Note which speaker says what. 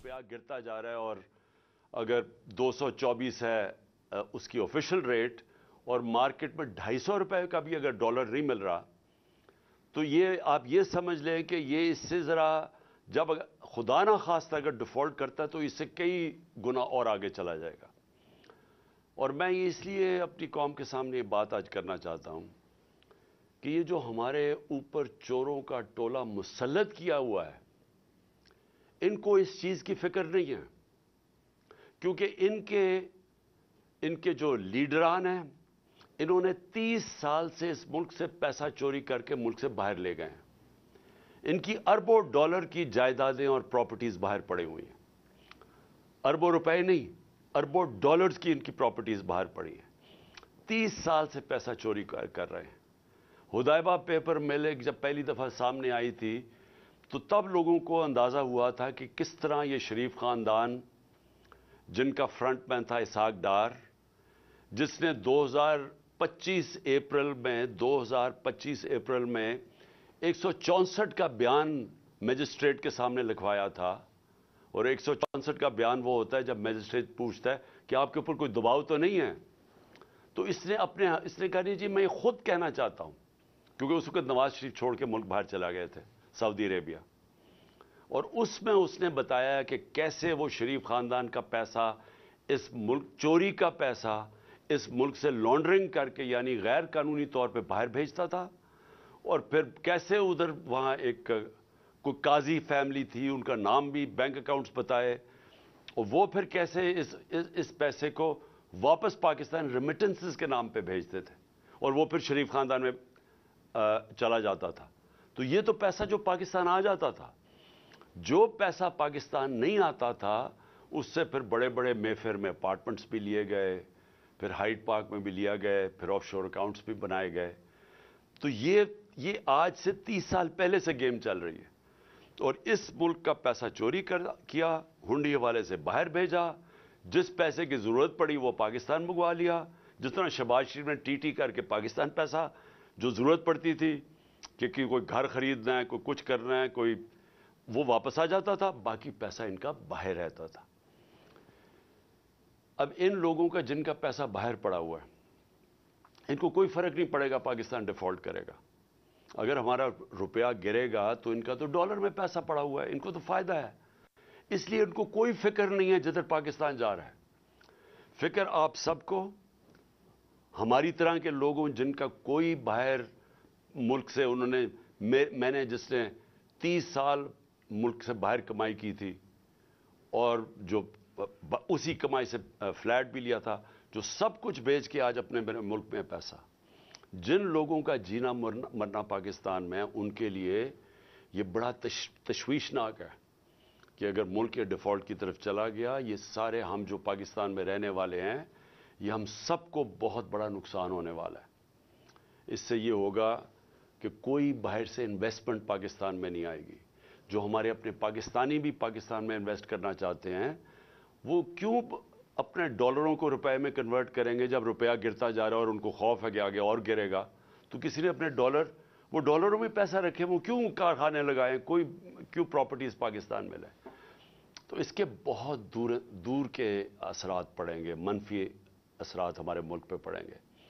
Speaker 1: रुपया गिरता जा रहा है और अगर 224 है उसकी ऑफिशियल रेट और मार्केट में 250 रुपए का भी अगर डॉलर नहीं मिल रहा, तो ये आप ये समझ लें कि ये इससे ज़रा जब खुदा ना खास्ता अगर डिफ़ॉल्ट करता है तो इससे कई गुना और आगे चला जाएगा। और मैं ये इसलिए अपनी कौम के सामने ये बात आज करना चाहता हूँ कि ये जो हमारे ऊपर चोरों का टोला मुसल्लत किया हुआ है, इनको इस चीज़ की फिक्र नहीं है, क्योंकि इनके जो लीडरान हैं, इन्होंने 30 साल से इस मुल्क से पैसा चोरी करके मुल्क से बाहर ले गए हैं। इनकी अरबों डॉलर की जायदादें और प्रॉपर्टीज बाहर पड़ी हुई हैं। अरबों रुपए नहीं, अरबों डॉलर्स की इनकी प्रॉपर्टीज बाहर पड़ी हैं। 30 साल से पैसा चोरी कर रहे हैं। हुदैबा पेपर मिल जब पहली दफा सामने आई थी तो तब लोगों को अंदाजा हुआ था कि किस तरह ये शरीफ खानदान, जिनका फ्रंटमैन था इसहाक डार, जिसने 2025 अप्रैल में 164 का बयान मजिस्ट्रेट के सामने लिखवाया था। और 164 का बयान वो होता है जब मजिस्ट्रेट पूछता है कि आपके ऊपर कोई दबाव तो नहीं है, तो इसने कहा नहीं जी मैं खुद कहना चाहता हूं, क्योंकि उस वक्त नवाज शरीफ छोड़ के मुल्क बाहर चला गए थे सऊदी अरेबिया। और उसमें उसने बताया कि कैसे वो शरीफ खानदान का पैसा, इस मुल्क चोरी का पैसा इस मुल्क से लॉन्ड्रिंग करके यानी गैर कानूनी तौर पे बाहर भेजता था, और फिर कैसे उधर वहाँ एक कोई काजी फैमिली थी, उनका नाम भी बैंक अकाउंट्स बताए, और वो फिर कैसे इस पैसे को वापस पाकिस्तान रेमिटेंसेस के नाम पे भेजते थे, और वो फिर शरीफ खानदान में चला जाता था। तो ये तो पैसा जो पाकिस्तान आ जाता था, जो पैसा पाकिस्तान नहीं आता था उससे फिर बड़े बड़े मेफेयर में अपार्टमेंट्स भी लिए गए, फिर हाइड पार्क में भी लिया गए, फिर ऑफशोर अकाउंट्स भी बनाए गए। तो ये आज से 30 साल पहले से गेम चल रही है। और इस मुल्क का पैसा चोरी किया, हुंडी हवाले से बाहर भेजा, जिस पैसे की जरूरत पड़ी वो पाकिस्तान मंगवा लिया। जिस तरह शहबाज शरीफ ने टीटी करके पाकिस्तान पैसा जो जरूरत पड़ती थी कि कोई घर खरीदना है, कोई कुछ करना है, कोई वो वापस आ जाता था, बाकी पैसा इनका बाहर रहता था। अब इन लोगों का जिनका पैसा बाहर पड़ा हुआ है, इनको कोई फर्क नहीं पड़ेगा पाकिस्तान डिफॉल्ट करेगा। अगर हमारा रुपया गिरेगा तो इनका तो डॉलर में पैसा पड़ा हुआ है, इनको तो फायदा है, इसलिए इनको कोई फिक्र नहीं है जिधर पाकिस्तान जा रहा है। फिक्र आप सबको, हमारी तरह के लोगों जिनका कोई बाहर मुल्क से मैंने जिसने 30 साल मुल्क से बाहर कमाई की थी और जो उसी कमाई से फ्लैट भी लिया था, जो सब कुछ बेच के आज अपने मुल्क में पैसा, जिन लोगों का जीना मरना पाकिस्तान में, उनके लिए ये बड़ा तशवीशनाक है कि अगर मुल्क के डिफ़ॉल्ट की तरफ चला गया, ये सारे हम जो पाकिस्तान में रहने वाले हैं, ये हम सबको बहुत बड़ा नुकसान होने वाला है। इससे ये होगा कि कोई बाहर से इन्वेस्टमेंट पाकिस्तान में नहीं आएगी। जो हमारे अपने पाकिस्तानी भी पाकिस्तान में इन्वेस्ट करना चाहते हैं, वो क्यों अपने डॉलरों को रुपए में कन्वर्ट करेंगे जब रुपया गिरता जा रहा है और उनको खौफ है कि आगे और गिरेगा। तो किसी ने अपने वो डॉलरों में पैसा रखे, वो क्यों कारखाने लगाए, कोई क्यों प्रॉपर्टीज पाकिस्तान में लाए। तो इसके बहुत दूर के असरात पड़ेंगे, मनफी असरात हमारे मुल्क पे पड़ेंगे।